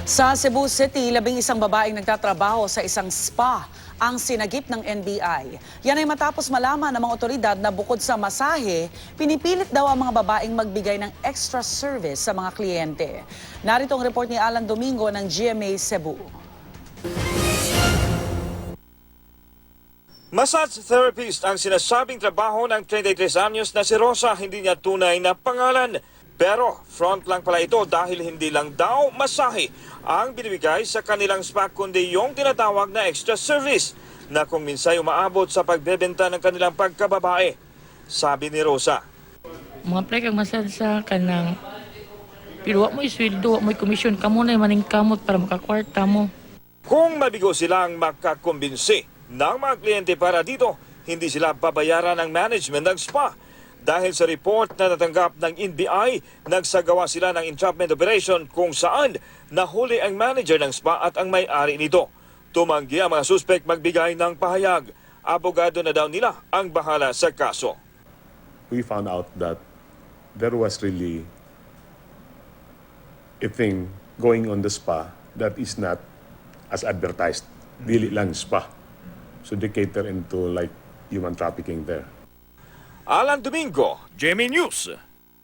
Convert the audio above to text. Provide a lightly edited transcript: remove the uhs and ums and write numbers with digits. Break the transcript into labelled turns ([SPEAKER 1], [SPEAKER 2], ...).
[SPEAKER 1] Sa Cebu City, 11 babaeng nagtatrabaho sa isang spa ang sinagip ng NBI. Yan ay matapos malaman ng mga otoridad na bukod sa masahe, pinipilit daw ang mga babaeng magbigay ng extra service sa mga kliyente. Narito ang report ni Alan Domingo ng GMA Cebu.
[SPEAKER 2] Massage therapist ang sinasabing trabaho ng 33 anyos na si Rosa, hindi niya tunay na pangalan. Pero front lang pala ito dahil hindi lang daw masahe ang binibigay sa kanilang spa kundi yung tinatawag na extra service na kung minsan umaabot sa pagbebenta ng kanilang pagkababae. Sabi ni Rosa.
[SPEAKER 3] Mga pre kag masad sa kanang pero wa mo isweldo, wa mo komisyon kamo na maning kamot para makakwarta mo.
[SPEAKER 2] Kung mabigo silang makakumbinsi ng mga kliyente para dito, hindi sila babayaran ng management ng spa. Dahil sa report na natanggap ng NBI, nagsagawa sila ng entrapment operation kung saan nahuli ang manager ng spa at ang may-ari nito. Tumanggi ang mga suspect magbigay ng pahayag. Abogado na daw nila ang bahala sa kaso.
[SPEAKER 4] We found out that there was really a thing going on the spa that is not as advertised. Dili lang spa. So they cater into like human trafficking there.
[SPEAKER 2] Alan Domingo, GMA News.